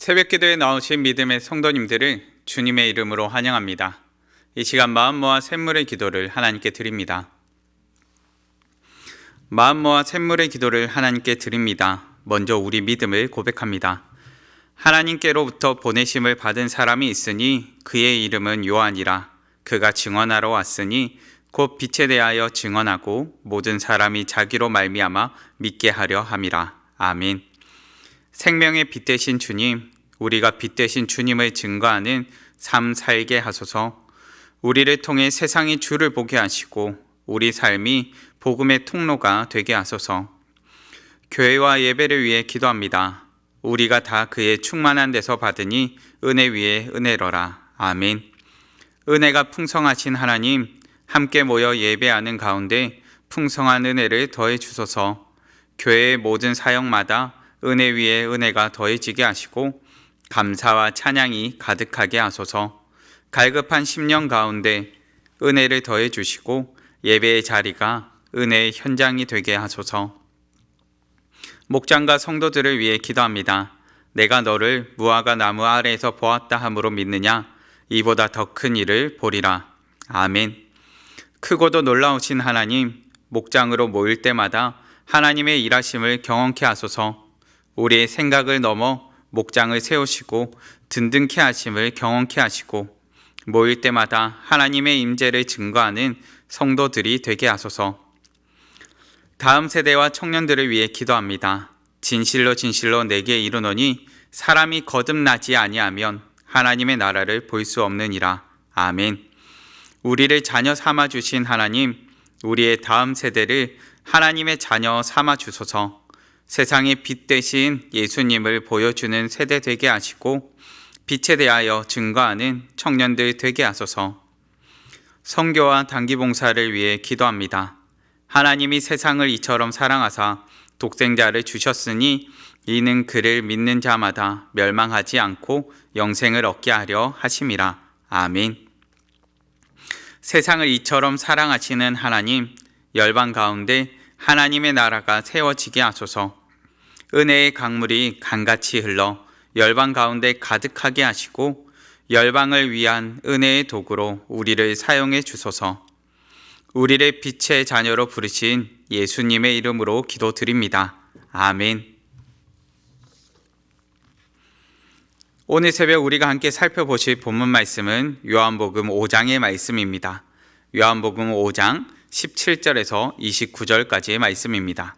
새벽기도에 나오신 믿음의 성도님들을 주님의 이름으로 환영합니다. 이 시간 마음 모아 샘물의 기도를 하나님께 드립니다. 마음 모아 샘물의 기도를 하나님께 드립니다. 먼저 우리 믿음을 고백합니다. 하나님께로부터 보내심을 받은 사람이 있으니 그의 이름은 요한이라. 그가 증언하러 왔으니 곧 빛에 대하여 증언하고 모든 사람이 자기로 말미암아 믿게 하려 함이라. 아멘. 생명의 빛 되신 주님, 우리가 빛 되신 주님을 증거하는 삶 살게 하소서. 우리를 통해 세상이 주를 보게 하시고 우리 삶이 복음의 통로가 되게 하소서. 교회와 예배를 위해 기도합니다. 우리가 다 그의 충만한 데서 받으니 은혜 위에 은혜로라. 아멘. 은혜가 풍성하신 하나님, 함께 모여 예배하는 가운데 풍성한 은혜를 더해 주소서. 교회의 모든 사역마다 은혜 위에 은혜가 더해지게 하시고 감사와 찬양이 가득하게 하소서. 갈급한 심령 가운데 은혜를 더해 주시고 예배의 자리가 은혜의 현장이 되게 하소서. 목장과 성도들을 위해 기도합니다. 내가 너를 무화과 나무 아래에서 보았다 함으로 믿느냐? 이보다 더 큰 일을 보리라. 아멘. 크고도 놀라우신 하나님, 목장으로 모일 때마다 하나님의 일하심을 경험케 하소서. 우리의 생각을 넘어 목장을 세우시고 든든케 하심을 경험케 하시고 모일 때마다 하나님의 임재를 증거하는 성도들이 되게 하소서. 다음 세대와 청년들을 위해 기도합니다. 진실로 진실로 내게 이르노니 사람이 거듭나지 아니하면 하나님의 나라를 볼 수 없느니라. 아멘. 우리를 자녀 삼아 주신 하나님, 우리의 다음 세대를 하나님의 자녀 삼아 주소서. 세상의 빛 되신 예수님을 보여주는 세대 되게 하시고 빛에 대하여 증거하는 청년들 되게 하소서. 선교와 단기봉사를 위해 기도합니다. 하나님이 세상을 이처럼 사랑하사 독생자를 주셨으니 이는 그를 믿는 자마다 멸망하지 않고 영생을 얻게 하려 하심이라. 아멘. 세상을 이처럼 사랑하시는 하나님, 열방 가운데 하나님의 나라가 세워지게 하소서. 은혜의 강물이 강같이 흘러 열방 가운데 가득하게 하시고 열방을 위한 은혜의 도구로 우리를 사용해 주소서. 우리를 빛의 자녀로 부르신 예수님의 이름으로 기도드립니다. 아멘. 오늘 새벽 우리가 함께 살펴보실 본문 말씀은 요한복음 5장의 말씀입니다. 요한복음 5장 17절에서 29절까지의 말씀입니다.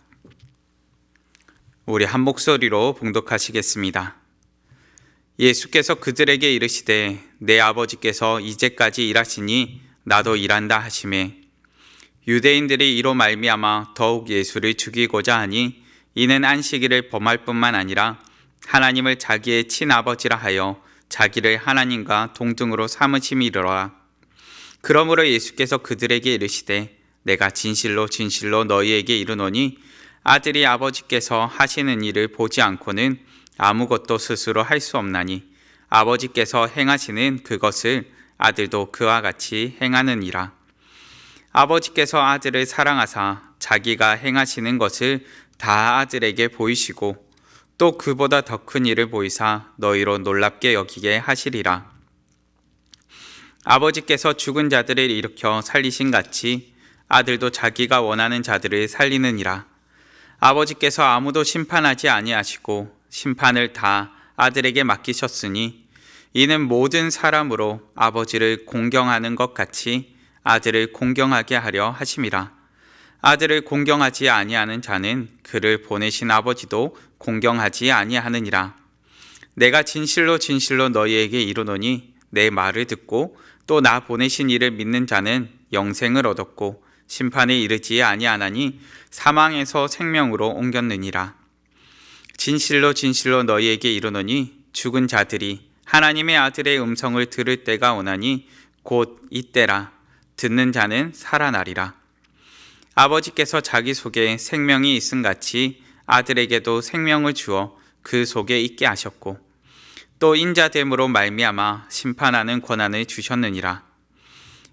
우리 한 목소리로 봉독하시겠습니다. 예수께서 그들에게 이르시되 내 아버지께서 이제까지 일하시니 나도 일한다 하시매 유대인들이 이로 말미암아 더욱 예수를 죽이고자 하니 이는 안식일을 범할 뿐만 아니라 하나님을 자기의 친아버지라 하여 자기를 하나님과 동등으로 삼으심이로라. 그러므로 예수께서 그들에게 이르시되 내가 진실로 진실로 너희에게 이르노니 아들이 아버지께서 하시는 일을 보지 않고는 아무것도 스스로 할 수 없나니 아버지께서 행하시는 그것을 아들도 그와 같이 행하느니라. 아버지께서 아들을 사랑하사 자기가 행하시는 것을 다 아들에게 보이시고 또 그보다 더 큰 일을 보이사 너희로 놀랍게 여기게 하시리라. 아버지께서 죽은 자들을 일으켜 살리신 같이 아들도 자기가 원하는 자들을 살리느니라. 아버지께서 아무도 심판하지 아니하시고 심판을 다 아들에게 맡기셨으니 이는 모든 사람으로 아버지를 공경하는 것 같이 아들을 공경하게 하려 하심이라. 아들을 공경하지 아니하는 자는 그를 보내신 아버지도 공경하지 아니하느니라. 내가 진실로 진실로 너희에게 이르노니 내 말을 듣고 또 나 보내신 이를 믿는 자는 영생을 얻었고 심판에 이르지 아니하나니 사망에서 생명으로 옮겼느니라. 진실로 진실로 너희에게 이르노니 죽은 자들이 하나님의 아들의 음성을 들을 때가 오나니 곧 이때라. 듣는 자는 살아나리라. 아버지께서 자기 속에 생명이 있음같이 아들에게도 생명을 주어 그 속에 있게 하셨고 또 인자됨으로 말미암아 심판하는 권한을 주셨느니라.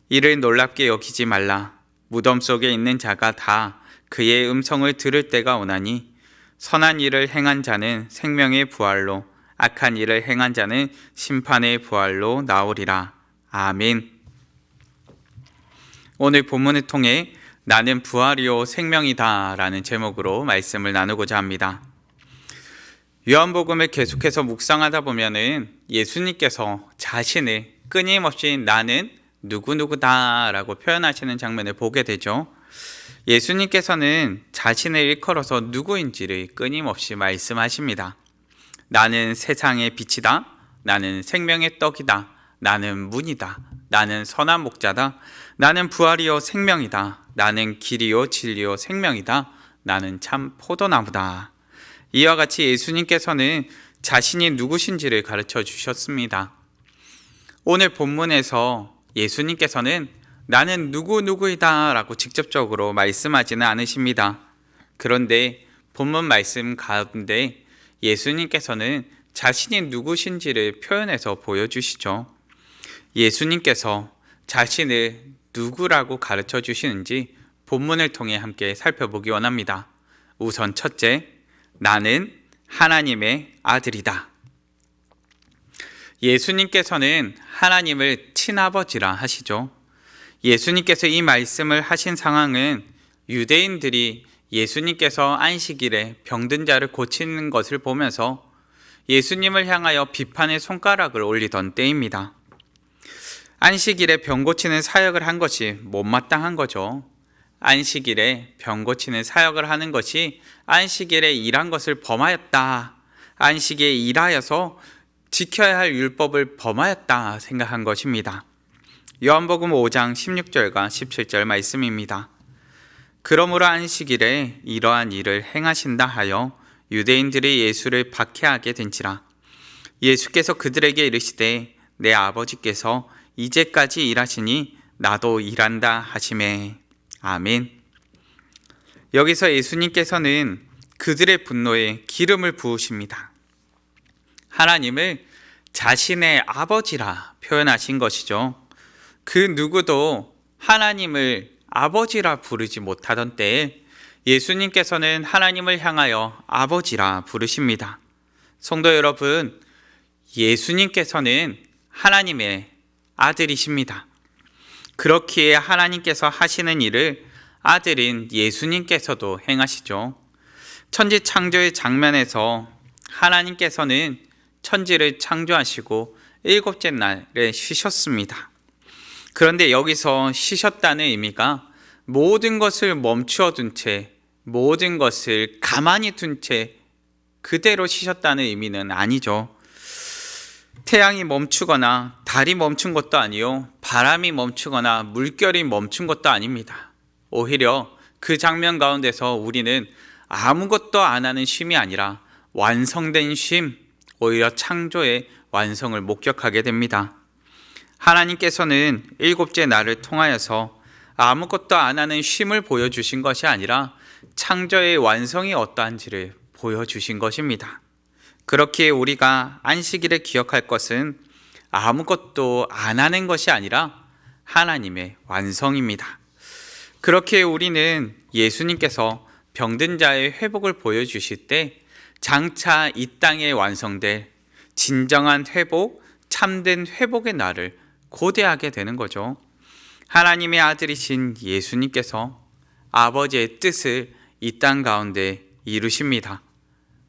이를 놀랍게 여기지 말라. 무덤 속에 있는 자가 다 그의 음성을 들을 때가 오나니 선한 일을 행한 자는 생명의 부활로 악한 일을 행한 자는 심판의 부활로 나오리라. 아멘. 오늘 본문을 통해 나는 부활이요 생명이다 라는 제목으로 말씀을 나누고자 합니다. 요한복음을 계속해서 묵상하다 보면은 예수님께서 자신을 끊임없이 나는 누구누구다 라고 표현하시는 장면을 보게 되죠. 예수님께서는 자신을 일컬어서 누구인지를 끊임없이 말씀하십니다. 나는 세상의 빛이다. 나는 생명의 떡이다. 나는 문이다. 나는 선한 목자다. 나는 부활이요 생명이다. 나는 길이요 진리요 생명이다. 나는 참 포도나무다. 이와 같이 예수님께서는 자신이 누구신지를 가르쳐 주셨습니다. 오늘 본문에서 예수님께서는 나는 누구누구이다 라고 직접적으로 말씀하지는 않으십니다. 그런데 본문 말씀 가운데 예수님께서는 자신이 누구신지를 표현해서 보여주시죠. 예수님께서 자신을 누구라고 가르쳐 주시는지 본문을 통해 함께 살펴보기 원합니다. 우선 첫째, 나는 하나님의 아들이다. 예수님께서는 하나님을 친아버지라 하시죠. 예수님께서 이 말씀을 하신 상황은 유대인들이 예수님께서 안식일에 병든 자를 고치는 것을 보면서 예수님을 향하여 비판의 손가락을 올리던 때입니다. 안식일에 병 고치는 사역을 한 것이 못마땅한 거죠. 안식일에 병 고치는 사역을 하는 것이 안식일에 일한 것을 범하였다. 안식일에 일하여서 지켜야 할 율법을 범하였다 생각한 것입니다. 요한복음 5장 16절과 17절 말씀입니다. 그러므로 안식일에 이러한 일을 행하신다 하여 유대인들이 예수를 박해하게 된지라. 예수께서 그들에게 이르시되 내 아버지께서 이제까지 일하시니 나도 일한다 하시매. 아멘. 여기서 예수님께서는 그들의 분노에 기름을 부으십니다. 하나님을 자신의 아버지라 표현하신 것이죠. 그 누구도 하나님을 아버지라 부르지 못하던 때에 예수님께서는 하나님을 향하여 아버지라 부르십니다. 성도 여러분, 예수님께서는 하나님의 아들이십니다. 그렇기에 하나님께서 하시는 일을 아들인 예수님께서도 행하시죠. 천지 창조의 장면에서 하나님께서는 천지를 창조하시고 일곱째 날에 쉬셨습니다. 그런데 여기서 쉬셨다는 의미가 모든 것을 멈추어 둔 채, 모든 것을 가만히 둔 채 그대로 쉬셨다는 의미는 아니죠. 태양이 멈추거나 달이 멈춘 것도 아니요, 바람이 멈추거나 물결이 멈춘 것도 아닙니다. 오히려 그 장면 가운데서 우리는 아무것도 안 하는 쉼이 아니라 완성된 쉼, 오히려 창조의 완성을 목격하게 됩니다. 하나님께서는 일곱째 날을 통하여서 아무것도 안 하는 쉼을 보여주신 것이 아니라 창조의 완성이 어떠한지를 보여주신 것입니다. 그렇기에 우리가 안식일에 기억할 것은 아무것도 안 하는 것이 아니라 하나님의 완성입니다. 그렇기에 우리는 예수님께서 병든 자의 회복을 보여주실 때 장차 이 땅에 완성될 진정한 회복, 참된 회복의 날을 고대하게 되는 거죠. 하나님의 아들이신 예수님께서 아버지의 뜻을 이 땅 가운데 이루십니다.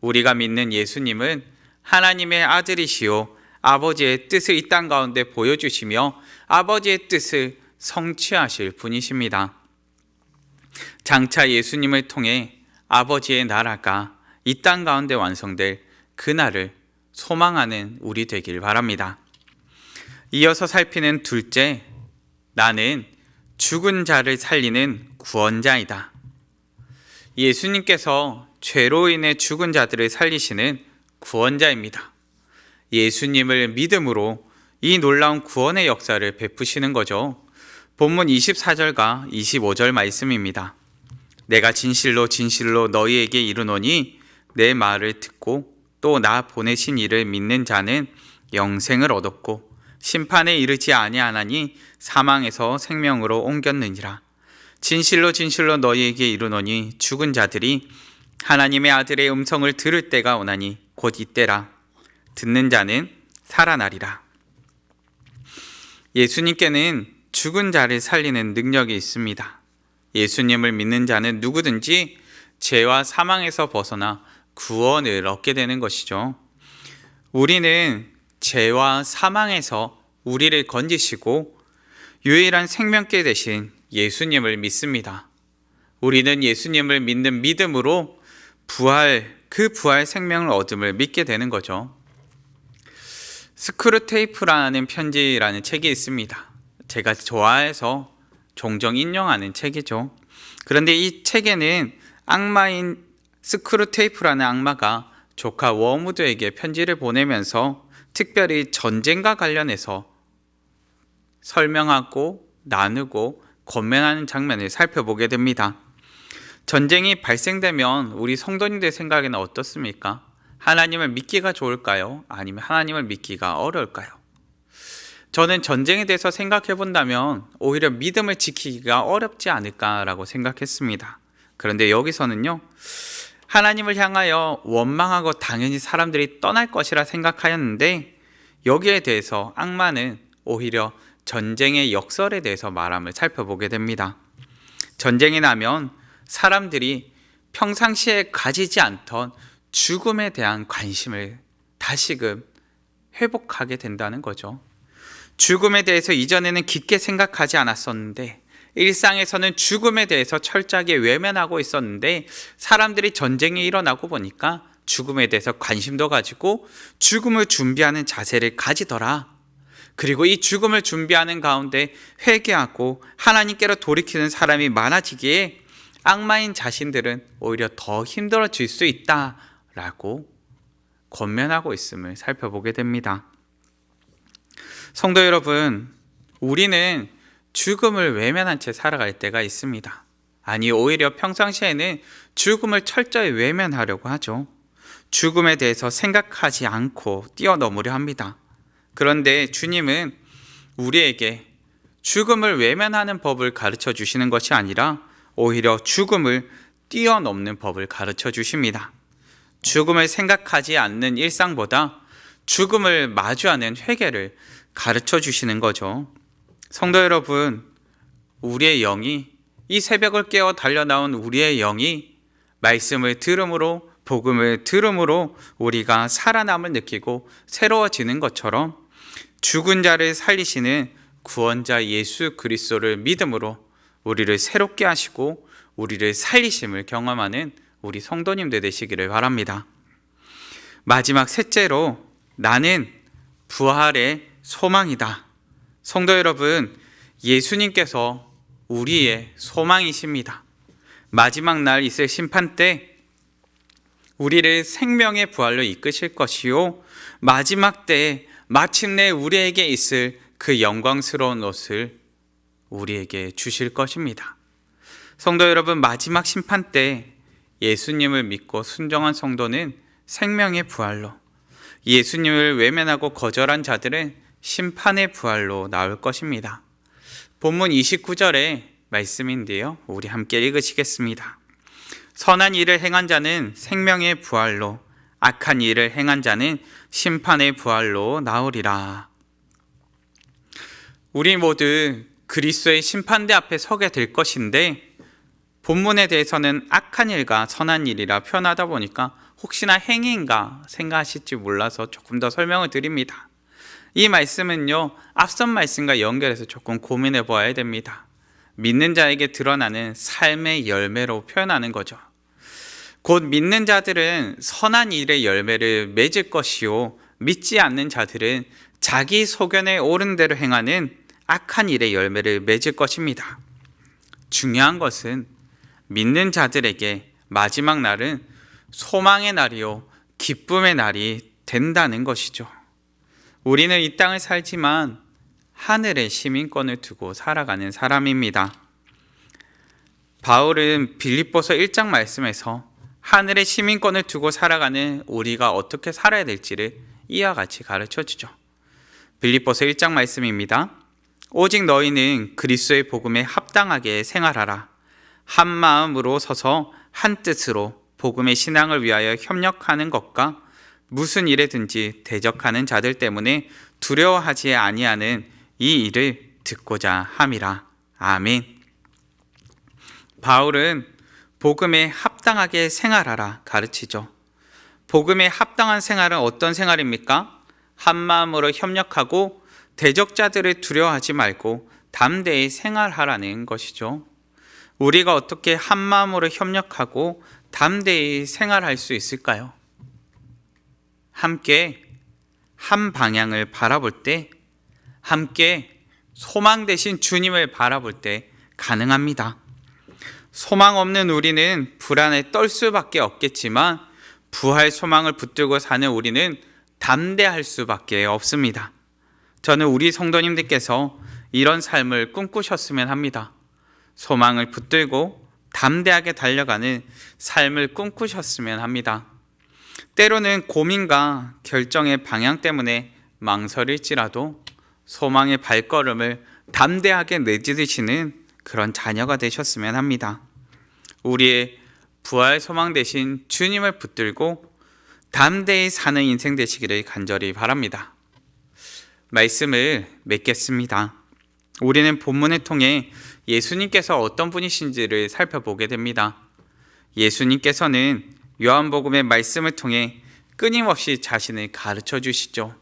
우리가 믿는 예수님은 하나님의 아들이시요 아버지의 뜻을 이 땅 가운데 보여주시며 아버지의 뜻을 성취하실 분이십니다. 장차 예수님을 통해 아버지의 나라가 이 땅 가운데 완성될 그날을 소망하는 우리 되길 바랍니다. 이어서 살피는 둘째, 나는 죽은 자를 살리는 구원자이다. 예수님께서 죄로 인해 죽은 자들을 살리시는 구원자입니다. 예수님을 믿음으로 이 놀라운 구원의 역사를 베푸시는 거죠. 본문 24절과 25절 말씀입니다. 내가 진실로 진실로 너희에게 이르노니 내 말을 듣고 또 나 보내신 이를 믿는 자는 영생을 얻었고 심판에 이르지 아니하나니 사망에서 생명으로 옮겼느니라. 진실로 진실로 너희에게 이르노니 죽은 자들이 하나님의 아들의 음성을 들을 때가 오나니 곧 이때라. 듣는 자는 살아나리라. 예수님께는 죽은 자를 살리는 능력이 있습니다. 예수님을 믿는 자는 누구든지 죄와 사망에서 벗어나 구원을 얻게 되는 것이죠. 우리는 죄와 사망에서 우리를 건지시고 유일한 생명길 되신 예수님을 믿습니다. 우리는 예수님을 믿는 믿음으로 그 부활 생명을 얻음을 믿게 되는 거죠. 스크루테이프라는 편지라는 책이 있습니다. 제가 좋아해서 종종 인용하는 책이죠. 그런데 이 책에는 악마인 스크루테이프라는 악마가 조카 워무드에게 편지를 보내면서 특별히 전쟁과 관련해서 설명하고 나누고 권면하는 장면을 살펴보게 됩니다. 전쟁이 발생되면 우리 성도님들 생각에는 어떻습니까? 하나님을 믿기가 좋을까요? 아니면 하나님을 믿기가 어려울까요? 저는 전쟁에 대해서 생각해 본다면 오히려 믿음을 지키기가 어렵지 않을까라고 생각했습니다. 그런데 여기서는요, 하나님을 향하여 원망하고 당연히 사람들이 떠날 것이라 생각하였는데, 여기에 대해서 악마는 오히려 전쟁의 역설에 대해서 말함을 살펴보게 됩니다. 전쟁이 나면 사람들이 평상시에 가지지 않던 죽음에 대한 관심을 다시금 회복하게 된다는 거죠. 죽음에 대해서 이전에는 깊게 생각하지 않았었는데, 일상에서는 죽음에 대해서 철저하게 외면하고 있었는데, 사람들이 전쟁이 일어나고 보니까 죽음에 대해서 관심도 가지고 죽음을 준비하는 자세를 가지더라. 그리고 이 죽음을 준비하는 가운데 회개하고 하나님께로 돌이키는 사람이 많아지기에 악마인 자신들은 오히려 더 힘들어질 수 있다라고 권면하고 있음을 살펴보게 됩니다. 성도 여러분, 우리는 죽음을 외면한 채 살아갈 때가 있습니다. 아니, 오히려 평상시에는 죽음을 철저히 외면하려고 하죠. 죽음에 대해서 생각하지 않고 뛰어넘으려 합니다. 그런데 주님은 우리에게 죽음을 외면하는 법을 가르쳐 주시는 것이 아니라 오히려 죽음을 뛰어넘는 법을 가르쳐 주십니다. 죽음을 생각하지 않는 일상보다 죽음을 마주하는 회개를 가르쳐 주시는 거죠. 성도 여러분, 우리의 영이, 이 새벽을 깨어 달려나온 우리의 영이 말씀을 들음으로, 복음을 들음으로 우리가 살아남을 느끼고 새로워지는 것처럼 죽은 자를 살리시는 구원자 예수 그리스도를 믿음으로 우리를 새롭게 하시고 우리를 살리심을 경험하는 우리 성도님들 되시기를 바랍니다. 마지막 셋째로, 나는 부활의 소망이다. 성도 여러분, 예수님께서 우리의 소망이십니다. 마지막 날 있을 심판 때 우리를 생명의 부활로 이끄실 것이요, 마지막 때에 마침내 우리에게 있을 그 영광스러운 옷을 우리에게 주실 것입니다. 성도 여러분, 마지막 심판 때 예수님을 믿고 순종한 성도는 생명의 부활로, 예수님을 외면하고 거절한 자들은 심판의 부활로 나올 것입니다. 본문 29절의 말씀인데요, 우리 함께 읽으시겠습니다. 선한 일을 행한 자는 생명의 부활로, 악한 일을 행한 자는 심판의 부활로 나오리라. 우리 모두 그리스도의 심판대 앞에 서게 될 것인데, 본문에 대해서는 악한 일과 선한 일이라 표현하다 보니까 혹시나 행위인가 생각하실지 몰라서 조금 더 설명을 드립니다. 이 말씀은요, 앞선 말씀과 연결해서 조금 고민해 보아야 됩니다. 믿는 자에게 드러나는 삶의 열매로 표현하는 거죠. 곧 믿는 자들은 선한 일의 열매를 맺을 것이요, 믿지 않는 자들은 자기 소견에 옳은 대로 행하는 악한 일의 열매를 맺을 것입니다. 중요한 것은 믿는 자들에게 마지막 날은 소망의 날이요, 기쁨의 날이 된다는 것이죠. 우리는 이 땅을 살지만 하늘의 시민권을 두고 살아가는 사람입니다. 바울은 빌립보서 1장 말씀에서 하늘의 시민권을 두고 살아가는 우리가 어떻게 살아야 될지를 이와 같이 가르쳐 주죠. 빌립보서 1장 말씀입니다. 오직 너희는 그리스도의 복음에 합당하게 생활하라. 한 마음으로 서서 한 뜻으로 복음의 신앙을 위하여 협력하는 것과 무슨 일에든지 대적하는 자들 때문에 두려워하지 아니하는 이 일을 듣고자 함이라. 아멘. 바울은 복음에 합당하게 생활하라 가르치죠. 복음에 합당한 생활은 어떤 생활입니까? 한 마음으로 협력하고 대적자들을 두려워하지 말고 담대히 생활하라는 것이죠. 우리가 어떻게 한 마음으로 협력하고 담대히 생활할 수 있을까요? 함께 한 방향을 바라볼 때, 함께 소망 되신 주님을 바라볼 때 가능합니다. 소망 없는 우리는 불안에 떨 수밖에 없겠지만 부활 소망을 붙들고 사는 우리는 담대할 수밖에 없습니다. 저는 우리 성도님들께서 이런 삶을 꿈꾸셨으면 합니다. 소망을 붙들고 담대하게 달려가는 삶을 꿈꾸셨으면 합니다. 때로는 고민과 결정의 방향 때문에 망설일지라도 소망의 발걸음을 담대하게 내딛으시는 그런 자녀가 되셨으면 합니다. 우리의 부활 소망 되신 주님을 붙들고 담대히 사는 인생 되시기를 간절히 바랍니다. 말씀을 맺겠습니다. 우리는 본문을 통해 예수님께서 어떤 분이신지를 살펴보게 됩니다. 예수님께서는 요한복음의 말씀을 통해 끊임없이 자신을 가르쳐 주시죠.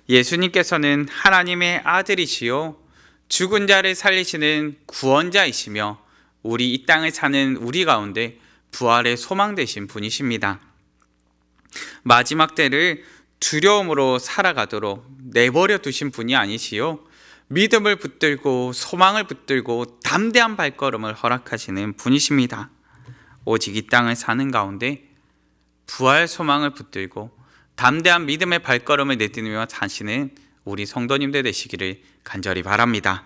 예수님께서는 하나님의 아들이시요 죽은 자를 살리시는 구원자이시며 우리 이 땅을 사는 우리 가운데 부활의 소망 되신 분이십니다. 마지막 때를 두려움으로 살아가도록 내버려 두신 분이 아니시요 믿음을 붙들고 소망을 붙들고 담대한 발걸음을 허락하시는 분이십니다. 오직 이 땅을 사는 가운데 부활 소망을 붙들고 담대한 믿음의 발걸음을 내딛으며 사시는 우리 성도님들 되시기를 간절히 바랍니다.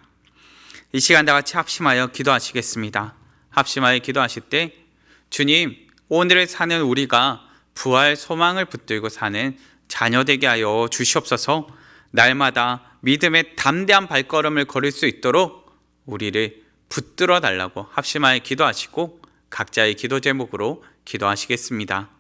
이 시간 다 같이 합심하여 기도하시겠습니다. 합심하여 기도하실 때 주님, 오늘을 사는 우리가 부활 소망을 붙들고 사는 자녀 되게 하여 주시옵소서. 날마다 믿음의 담대한 발걸음을 걸을 수 있도록 우리를 붙들어 달라고 합심하여 기도하시고 각자의 기도 제목으로 기도하시겠습니다.